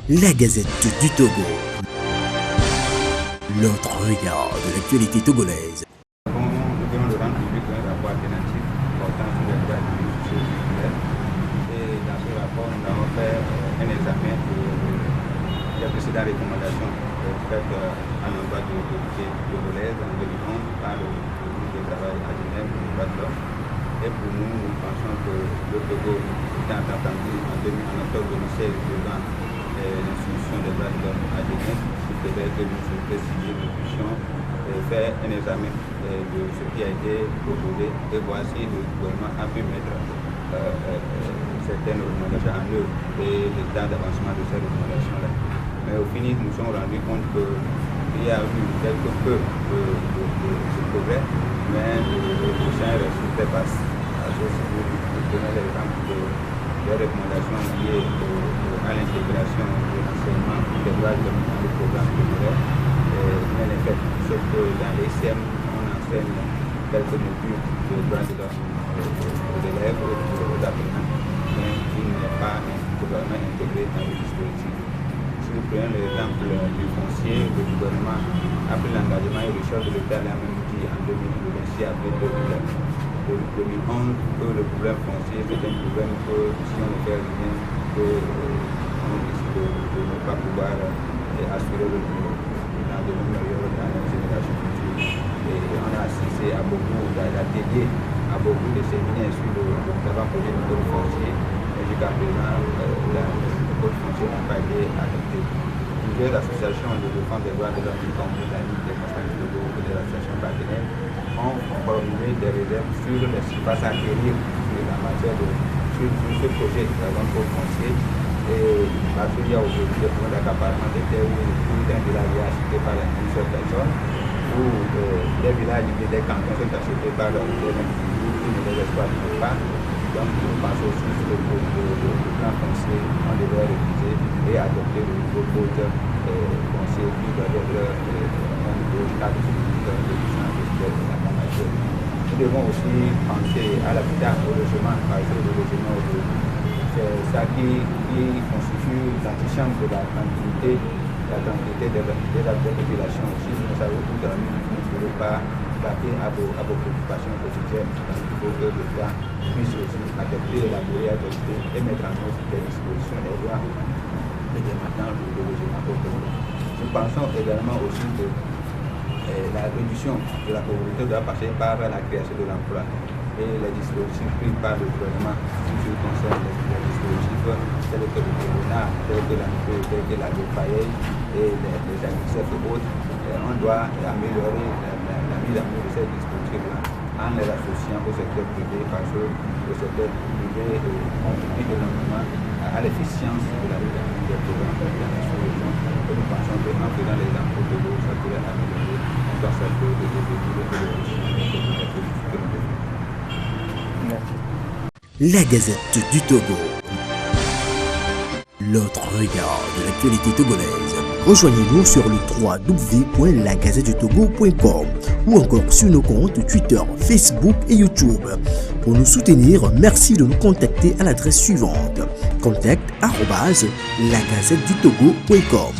La Gazette du Togo. L'autre regard de l'actualité togolaise. Nous venons de rendre public un rapport alternatif portant sur les droits de l'humain. Et dans ce rapport, nous avons fait un examen des précédentes recommandations faites à l'endroit de l'autorité togolaise en 2011 par le groupe de travail à Genève pour les droits de l'homme. Et pour nous, nous pensons que le Togo, étant entendu en octobre 2016 devant l'institution des droits de l'homme à Genève, il faudrait que nous précisions, nous puissions faire un examen de ce qui a été proposé et voir si le gouvernement a pu mettre certaines recommandations en œuvre et le temps d'avancement de ces recommandations-là. Mais au final, nous nous sommes rendus compte qu'il y a eu quelque peu de progrès, mais le champ reste très vaste. Si vous prenez l'exemple des recommandations liées à l'intégration de l'enseignement des droits de l'homme dans le programme scolaire, mais en fait, sauf que dans les CM, on enseigne quelques modules de droits de l'homme aux élèves et aux apprenants, mais qui n'est pas totalement intégré dans le dispositif. Si vous prenez l'exemple du foncier, le gouvernement a pris l'engagement et le chef de l'État l'a même dit en 2026 après 2011 que le problème foncier c'est un problème que si on ne fait rien, on risque de ne pas pouvoir assurer le lendemain meilleur dans la génération future. Et on a assisté à beaucoup d'ateliers, à beaucoup de séminaires sur le projet du code foncier. Et jusqu'à présent, le code foncier n'a pas été adopté. Plusieurs associations de défense des droits de l'homme, y compris la Ligue des Conseils de Togo et des associations partenaires, ont formulé des réserves sur les surfaces à acquérir en matière de ce projet d'un code foncier. Et parce qu'il y a aujourd'hui des problèmes d'accaparement des terres où d'un village est acheté par une seule personne, où des villages et des cantons sont achetés par des individus qui ne les exploitent pas. Donc je pense aussi que le plan foncier, on devrait réviser et adopter le nouveau code foncier qui doit être un nouveau cadre de licence de la matière. Nous devons aussi penser à l'habitat, au logement, parce que le logement aujourd'hui, c'est ça qui constitue l'antichambre de la tranquillité des populations aussi. Nous savons tout à l'heure, nous ne pouvons pas taper à vos préoccupations quotidiennes. Donc il faut que l'État puisse aussi adopter, élaborer, adopter et mettre en œuvre des dispositions des lois et des maintenant de logement au Togo. Nous pensons également aussi que la réduction de la pauvreté doit passer par la création de l'emploi et les dispositifs pris par le gouvernement qui concernent les dispositifs tels que le corona, tels que la défaillance et les agriculteurs et autres. On doit améliorer la mise en œuvre de ces dispositifs-là en les associant au secteur privé parce que le secteur privé contribue énormément à l'efficience de la mise en œuvre des programmes de la sous-région. Et nous pensons qu'en faisant les impôts de l'eau, ça pourrait améliorer dans cette de La Gazette du Togo. L'autre regard de l'actualité togolaise. Rejoignez-nous sur le www.lagazettedutogo.com ou encore sur nos comptes Twitter, Facebook et YouTube. Pour nous soutenir, merci de nous contacter à l'adresse suivante: contact@lagazettedutogo.com.